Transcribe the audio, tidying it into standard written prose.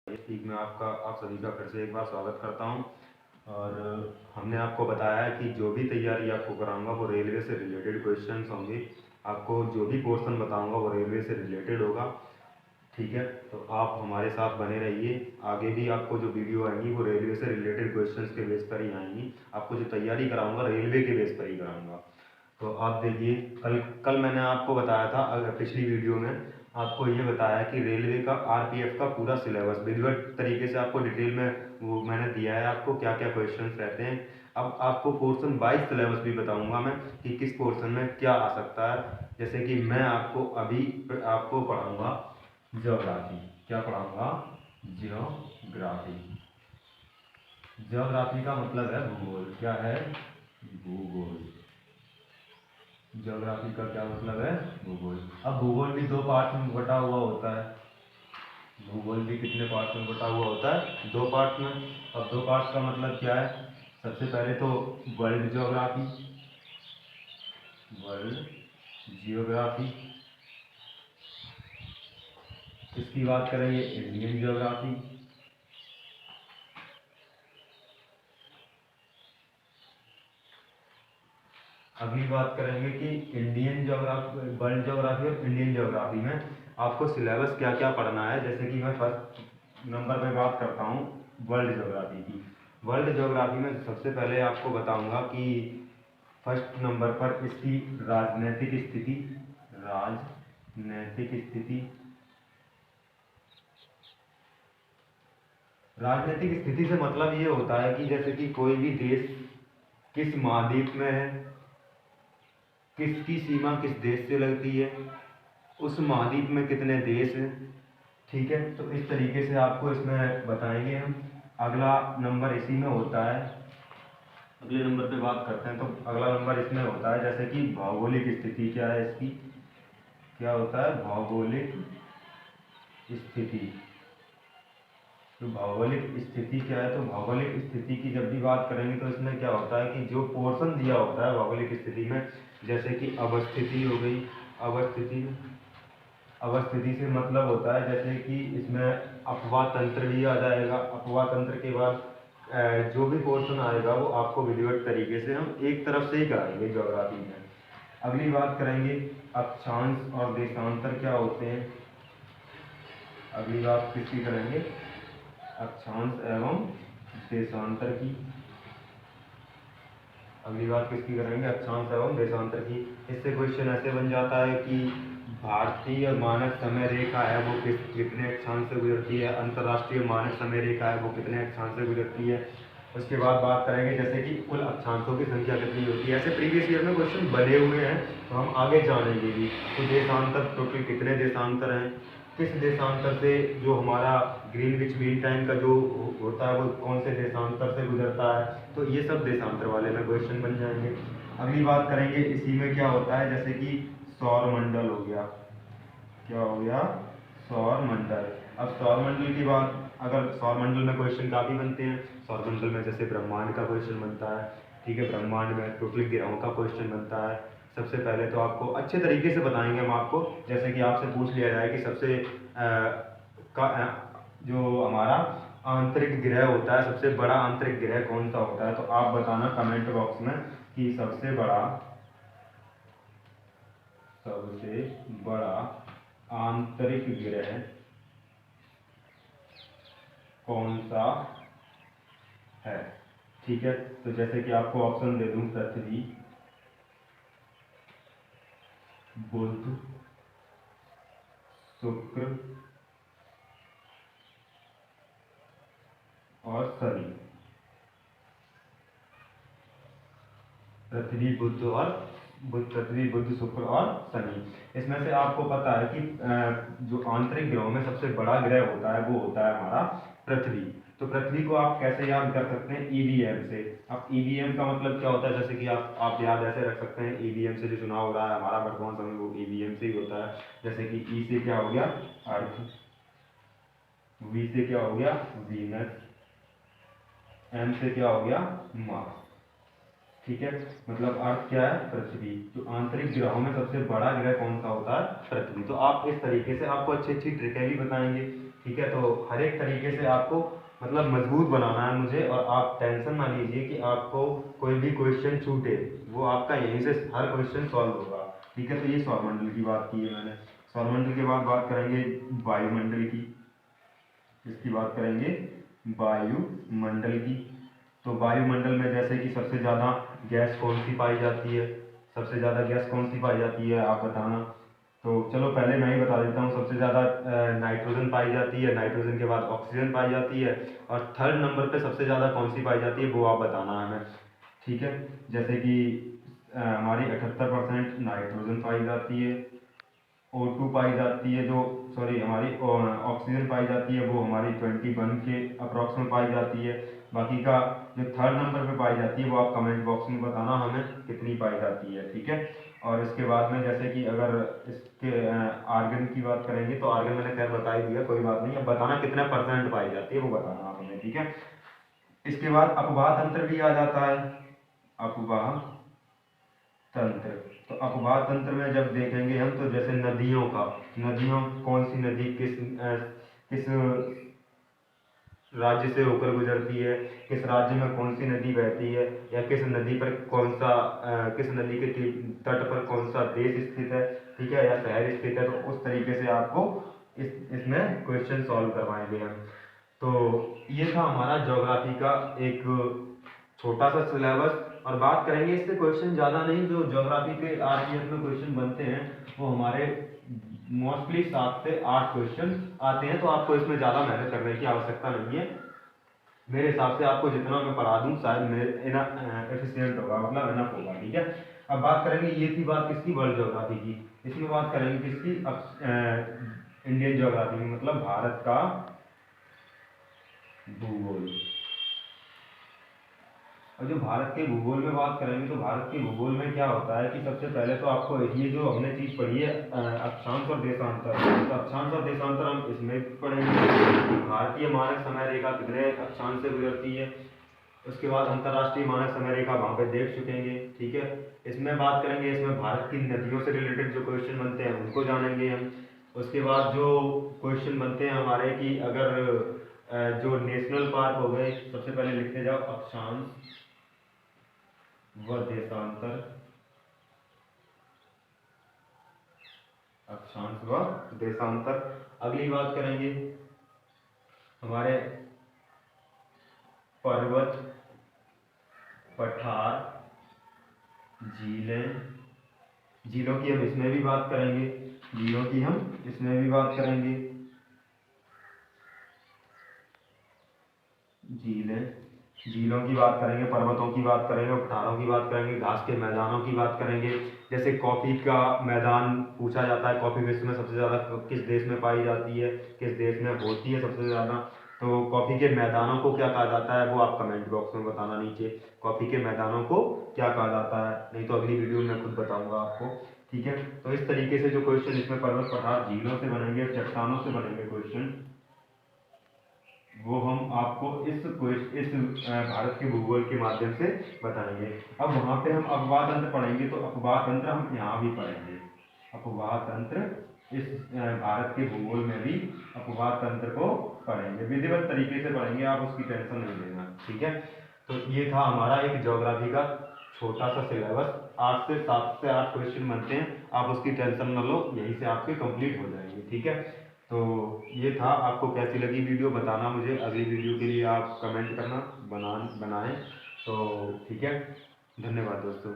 ठीक, मैं आप सभी का फिर से एक बार स्वागत करता हूं। और हमने आपको बताया है कि जो भी तैयारी आपको कराऊंगा वो रेलवे से रिलेटेड क्वेश्चंस होंगे। आपको जो भी पोर्शन बताऊंगा वो रेलवे से रिलेटेड होगा। ठीक है, तो आप हमारे साथ बने रहिए। आगे भी आपको जो वीडियो आएंगी वो रेलवे से रिलेटेड क्वेश्चंस के बेस पर ही आएंगी। आपको जो तैयारी कराऊंगा रेलवे के बेस पर ही कराऊंगा। तो आप देखिए, कल कल मैंने आपको बताया था, पिछली वीडियो में आपको ये बताया कि रेलवे का आरपीएफ का पूरा सिलेबस विधिवत तरीके से आपको डिटेल में वो मैंने दिया है, आपको क्या क्या क्वेश्चंस रहते हैं। अब आपको पोर्शन वाइज सिलेबस भी बताऊंगा मैं कि किस पोर्शन में क्या आ सकता है। जैसे कि मैं आपको पढ़ाऊंगा ज्योग्राफी। क्या पढ़ाऊंगा? ज्योग्राफी। ज्योग्राफी का मतलब है भूगोल। क्या है? भूगोल। ज्योग्राफी का क्या मतलब है? भूगोल। अब भूगोल भी दो पार्ट में बटा हुआ होता है। भूगोल भी कितने पार्ट में बटा हुआ होता है? दो पार्ट में। अब दो पार्ट का मतलब क्या है? सबसे पहले तो वर्ल्ड ज्योग्राफी। World geography. इसकी बात करेंगे इंडियन ज्योग्राफी। अगली बात करेंगे कि इंडियन ज्योग्राफी, वर्ल्ड ज्योग्राफी और इंडियन ज्योग्राफी में आपको सिलेबस क्या क्या पढ़ना है। जैसे कि मैं फर्स्ट नंबर पे बात करता हूँ वर्ल्ड ज्योग्राफी की। वर्ल्ड ज्योग्राफी में सबसे पहले आपको बताऊंगा कि फर्स्ट नंबर पर इसकी राजनीतिक स्थिति। राजनीतिक स्थिति। राजनीतिक स्थिति से मतलब ये होता है कि जैसे कि कोई भी देश किस महाद्वीप में है, किसकी सीमा किस देश से लगती है, उस महाद्वीप में कितने देश हैं। ठीक है, तो इस तरीके से आपको इसमें बताएंगे हम। अगला नंबर इसी में होता है। अगले नंबर पे बात करते हैं तो अगला नंबर इसमें होता है जैसे कि भौगोलिक स्थिति। क्या है इसकी? क्या होता है? भौगोलिक स्थिति। तो भौगोलिक स्थिति क्या है? तो भौगोलिक स्थिति की जब भी बात करेंगे तो इसमें क्या होता है कि जो पोर्शन दिया होता है भौगोलिक स्थिति में, जैसे कि अवस्थिति हो गई। अवस्थिति। अवस्थिति से मतलब होता है जैसे कि इसमें अपवाह तंत्र भी आ जाएगा। अपवाह तंत्र के बाद जो भी पोर्शन आएगा वो आपको विधिवत तरीके से हम एक तरफ से ही कराएंगे ज्योग्राफी में। अगली बात करेंगे अक्षांश और देशांतर क्या होते हैं। अगली बात किसकी करेंगे? अक्षांश एवं देशांतर की। अगली बात किसकी करेंगे? अक्षांश एवं देशांतर की। इससे क्वेश्चन ऐसे बन जाता है कि भारतीय मानक समय रेखा है वो कितने अक्षांश से गुजरती है, अंतर्राष्ट्रीय मानक समय रेखा है वो कितने अक्षांश से गुजरती है। उसके बाद बात करेंगे जैसे कि कुल अक्षांशों की संख्या कितनी होती है। ऐसे प्रीवियस ईयर में क्वेश्चन बने हुए हैं, तो हम आगे जानेंगे भी। तो देशांतर टोटल कितने देशांतर हैं, किस देशांतर से जो हमारा ग्रीनविच मीन टाइम का जो होता है वो कौन से देशांतर से गुजरता है। तो ये सब देशांतर वाले में क्वेश्चन बन जाएंगे। अगली बात करेंगे इसी में क्या होता है जैसे कि सौर मंडल हो गया। क्या हो गया? सौर मंडल। अब सौर मंडल की बात, अगर सौर मंडल में क्वेश्चन काफ़ी बनते हैं। सौर मंडल में जैसे ब्रह्मांड का क्वेश्चन बनता है। ठीक है, ब्रह्मांड में टोटल ग्रहों का क्वेश्चन बनता है। सबसे पहले तो आपको अच्छे तरीके से बताएंगे हम आपको, जैसे कि आपसे पूछ लिया जाए कि सबसे जो हमारा आंतरिक ग्रह होता है, सबसे बड़ा आंतरिक ग्रह कौन सा होता है, तो आप बताना कमेंट बॉक्स में कि सबसे बड़ा आंतरिक ग्रह कौन सा है। ठीक है, तो जैसे कि आपको ऑप्शन दे दूं, पृथ्वी, बुध, शुक्र और शनि। पृथ्वी, बुध, शुक्र और शनि। इसमें से आपको पता है कि जो आंतरिक ग्रहों में सबसे बड़ा ग्रह होता है वो होता है हमारा पृथ्वी। तो पृथ्वी को आप कैसे याद कर सकते हैं? ईवीएम से। अब ईवीएम का मतलब क्या होता है? जैसे कि आप याद ऐसे रख सकते हैं, ईवीएम से जो चुनाव हो रहा है हमारा वर्तमान समय वो ईवीएम से ही होता है। जैसे कि ई से क्या हो गया? अर्थ। वी से क्या हो गया? वीनस। एम से क्या हो गया? मार्स। ठीक है, मतलब अर्थ क्या है? पृथ्वी। तो आंतरिक ग्रहों में सबसे बड़ा ग्रह कौन सा होता है? पृथ्वी। तो आप इस तरीके से आपको अच्छी अच्छी ट्रिकें भी बताएंगे। ठीक है। तो हर एक तरीके से आपको मतलब मजबूत बनाना है मुझे, और आप टेंशन ना लीजिए कि आपको कोई भी क्वेश्चन छूटे, वो आपका यहीं से हर क्वेश्चन सॉल्व होगा, ठीक है। तो ये सौरमंडल की बात की है मैंने। सौरमंडल के बाद बात करेंगे वायुमंडल की, इसकी बात करेंगे वायुमंडल की। तो वायुमंडल में जैसे कि सबसे ज़्यादा गैस कौन सी पाई जाती है, सबसे ज़्यादा गैस कौन सी पाई जाती है आप बताना। तो चलो पहले मैं ही बता देता हूँ, सबसे ज़्यादा नाइट्रोजन पाई जाती है, नाइट्रोजन के बाद ऑक्सीजन पाई जाती है, और थर्ड नंबर पे सबसे ज़्यादा कौन सी पाई जाती है वो आप बताना है हमें, ठीक है। जैसे कि हमारी 78% नाइट्रोजन पाई जाती है, O2 पाई जाती है, जो सॉरी हमारी ऑक्सीजन पाई जाती है वो हमारी 21 के अप्रॉक्स में पाई जाती है। बाकी का जो थर्ड नंबर पे पाई जाती है वो आप कमेंट बॉक्स में बताना हमें कितनी पाई जाती है, ठीक है। और इसके बाद में जैसे कि अगर इसके आर्गन की बात करेंगे, तो आर्गन मैंने खैर बता ही दिया, कोई बात नहीं। अब बताना कितने % पाई जाती है वो बताना आप हमें, ठीक है। इसके बाद अपवाह तंत्र भी आ जाता है, अपवाह तंत्र। तो अपवाह तंत्र में जब देखेंगे हम, तो जैसे नदियों का, नदियों कौन सी नदी किस राज्य से होकर गुजरती है, किस राज्य में कौन सी नदी बहती है, या किस नदी पर कौन सा किस नदी के तट पर कौन सा देश स्थित है, ठीक है, या शहर स्थित है। तो उस तरीके से आपको इसमें क्वेश्चन सॉल्व करवाएंगे हम। तो ये था हमारा ज्योग्राफी का एक छोटा सा सिलेबस। और बात करेंगे इससे क्वेश्चन ज़्यादा नहीं, जो ज्योग्राफी के आरपीएफ में क्वेश्चन बनते हैं वो हमारे मोस्टली 7 से 8 क्वेश्चन आते हैं। तो आपको इसमें ज़्यादा मेहनत करने की आवश्यकता नहीं है, मेरे हिसाब से आपको जितना मैं पढ़ा दूँ शायद मेरे एफिशिएंट होगा, मतलब इनफ होगा, ठीक है। अब बात करेंगे, ये थी बात किसकी, वर्ल्ड ज्योग्राफी की। इसमें बात करेंगे किसकी, इंडियन ज्योग्राफी में, मतलब भारत का भूगोल। और जो भारत के भूगोल में बात करेंगे, तो भारत के भूगोल में क्या होता है कि सबसे पहले तो आपको ये जो हमने चीज़ पढ़ी है अक्षांश और देशांतर, तो अक्षांश और देशांतर हम इसमें पढ़ेंगे। भारतीय मानक समय रेखा कितने अक्षांश से गुजरती है, उसके बाद अंतर्राष्ट्रीय मानक समय रेखा वहाँ पे देख चुकेंगे, ठीक है। इसमें बात करेंगे, इसमें भारत की नदियों से रिलेटेड जो क्वेश्चन बनते हैं उनको जानेंगे हम। उसके बाद जो क्वेश्चन बनते हैं हमारे कि अगर जो नेशनल पार्क हो गए, सबसे पहले लिखते जाओ अक्षांश व देशांतर, अक्षांश व देशांतर। अगली बात करेंगे हमारे पर्वत, पठार, झीलें, झीलों की हम इसमें भी बात करेंगे, झीलों की हम इसमें भी बात करेंगे, झीलें, झीलों की बात करेंगे, पर्वतों की बात करेंगे, पठारों की बात करेंगे, घास के मैदानों की बात करेंगे। जैसे कॉफ़ी का मैदान पूछा जाता है, कॉफ़ी विश्व में सबसे ज़्यादा किस देश में पाई जाती है, किस देश में होती है सबसे ज़्यादा। तो कॉफ़ी के मैदानों को क्या कहा जाता है वो आप कमेंट बॉक्स में बताना नीचे, कॉफ़ी के मैदानों को क्या कहा जाता है, नहीं तो अगली वीडियो में खुद बताऊँगा आपको, ठीक है। तो इस तरीके से जो क्वेश्चन इसमें पर्वत, पठार, झीलों से बनेंगे, चट्टानों से बनेंगे क्वेश्चन, वो हम आपको इस भारत के भूगोल के माध्यम से बताएंगे। अब वहाँ पे हम अपवाह तंत्र पढ़ेंगे, तो अपवाह तंत्र हम यहाँ भी पढ़ेंगे, अपवाह तंत्र इस भारत के भूगोल में भी अपवाह तंत्र को पढ़ेंगे, विधिवत तरीके से पढ़ेंगे, आप उसकी टेंशन नहीं लेना, ठीक है। तो ये था हमारा एक ज्योग्राफी का छोटा सा सिलेबस, 7 से 8 क्वेश्चन बनते हैं, आप उसकी टेंशन न लो, यहीं से आपके कंप्लीट हो जाएंगे, ठीक है। तो ये था, आपको कैसी लगी वीडियो बताना मुझे, अगली वीडियो के लिए आप कमेंट करना, बनाएं। तो ठीक है, धन्यवाद दोस्तों।